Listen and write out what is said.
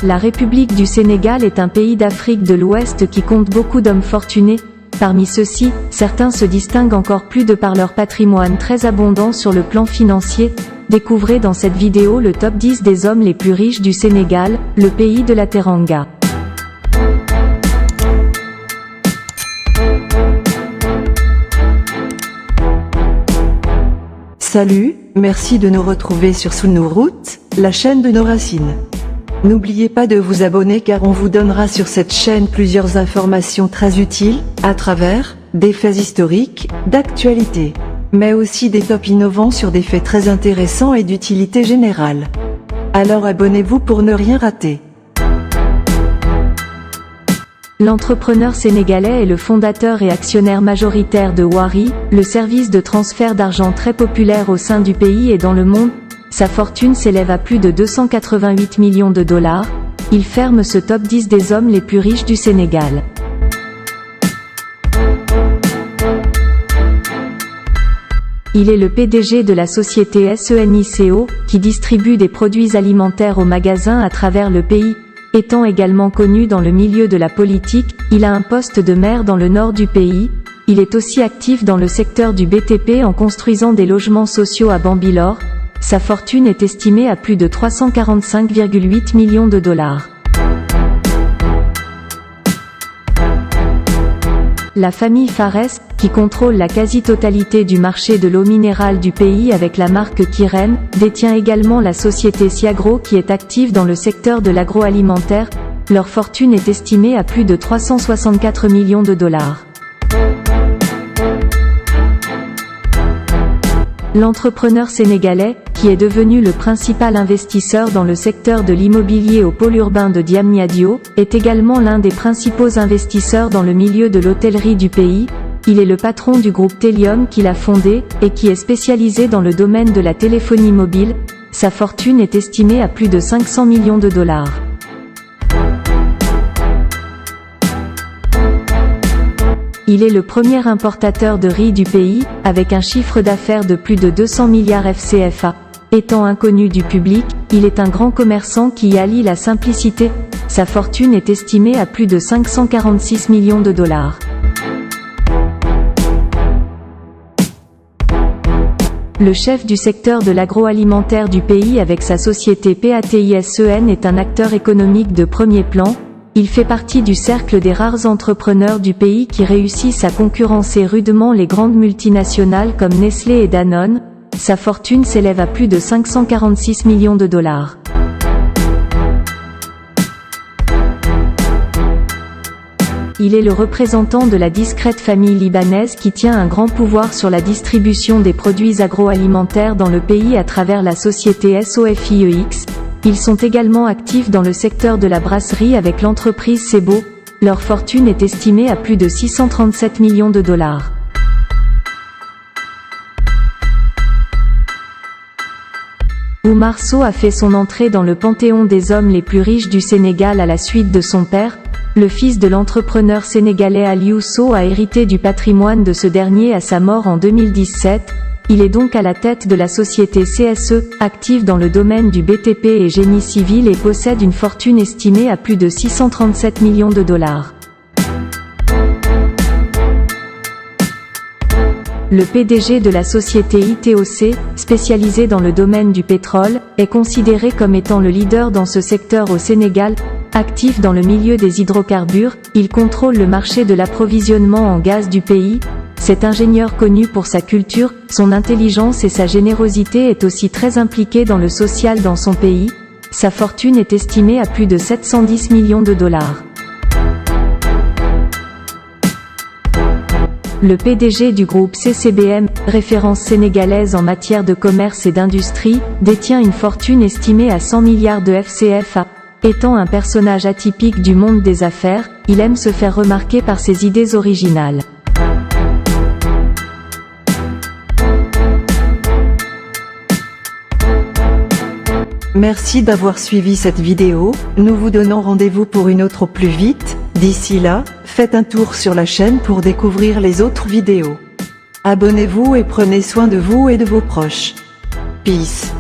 La République du Sénégal est un pays d'Afrique de l'Ouest qui compte beaucoup d'hommes fortunés. Parmi ceux-ci, certains se distinguent encore plus de par leur patrimoine très abondant sur le plan financier. Découvrez dans cette vidéo le top 10 des hommes les plus riches du Sénégal, le pays de la Teranga. Salut, merci de nous retrouver sur Sous nos routes, la chaîne de nos racines. N'oubliez pas de vous abonner car on vous donnera sur cette chaîne plusieurs informations très utiles, à travers des faits historiques, d'actualité, mais aussi des tops innovants sur des faits très intéressants et d'utilité générale. Alors abonnez-vous pour ne rien rater. L'entrepreneur sénégalais est le fondateur et actionnaire majoritaire de Wari, le service de transfert d'argent très populaire au sein du pays et dans le monde. Sa fortune s'élève à plus de 288 millions de dollars. Il ferme ce top 10 des hommes les plus riches du Sénégal. Il est le PDG de la société SENICO, qui distribue des produits alimentaires aux magasins à travers le pays. Étant également connu dans le milieu de la politique, il a un poste de maire dans le nord du pays. Il est aussi actif dans le secteur du BTP en construisant des logements sociaux à Bambilor. Sa fortune est estimée à plus de 345,8 millions de dollars. La famille Fares, qui contrôle la quasi-totalité du marché de l'eau minérale du pays avec la marque Kiren, détient également la société Siagro qui est active dans le secteur de l'agroalimentaire. Leur fortune est estimée à plus de 364 millions de dollars. L'entrepreneur sénégalais, qui est devenu le principal investisseur dans le secteur de l'immobilier au pôle urbain de Diamniadio, est également l'un des principaux investisseurs dans le milieu de l'hôtellerie du pays. Il est le patron du groupe Telium qu'il a fondé, et qui est spécialisé dans le domaine de la téléphonie mobile. Sa fortune est estimée à plus de 500 millions de dollars. Il est le premier importateur de riz du pays, avec un chiffre d'affaires de plus de 200 milliards FCFA. Étant inconnu du public, il est un grand commerçant qui y allie la simplicité. Sa fortune est estimée à plus de 546 millions de dollars. Le chef du secteur de l'agroalimentaire du pays avec sa société PATISEN est un acteur économique de premier plan. Il fait partie du cercle des rares entrepreneurs du pays qui réussissent à concurrencer rudement les grandes multinationales comme Nestlé et Danone. Sa fortune s'élève à plus de 546 millions de dollars. Il est le représentant de la discrète famille libanaise qui tient un grand pouvoir sur la distribution des produits agroalimentaires dans le pays à travers la société SOFIEX. Ils sont également actifs dans le secteur de la brasserie avec l'entreprise Sebo. Leur fortune est estimée à plus de 637 millions de dollars. Oumar Sow a fait son entrée dans le panthéon des hommes les plus riches du Sénégal à la suite de son père. Le fils de l'entrepreneur sénégalais Aliou Sow a hérité du patrimoine de ce dernier à sa mort en 2017. Il est donc à la tête de la société CSE, active dans le domaine du BTP et génie civil et possède une fortune estimée à plus de 637 millions de dollars. Le PDG de la société ITOC, spécialisée dans le domaine du pétrole, est considéré comme étant le leader dans ce secteur au Sénégal. Actif dans le milieu des hydrocarbures, il contrôle le marché de l'approvisionnement en gaz du pays. Cet ingénieur connu pour sa culture, son intelligence et sa générosité est aussi très impliqué dans le social dans son pays. Sa fortune est estimée à plus de 710 millions de dollars. Le PDG du groupe CCBM, référence sénégalaise en matière de commerce et d'industrie, détient une fortune estimée à 100 milliards de FCFA. Étant un personnage atypique du monde des affaires, il aime se faire remarquer par ses idées originales. Merci d'avoir suivi cette vidéo, nous vous donnons rendez-vous pour une autre au plus vite. D'ici là, faites un tour sur la chaîne pour découvrir les autres vidéos. Abonnez-vous et prenez soin de vous et de vos proches. Peace.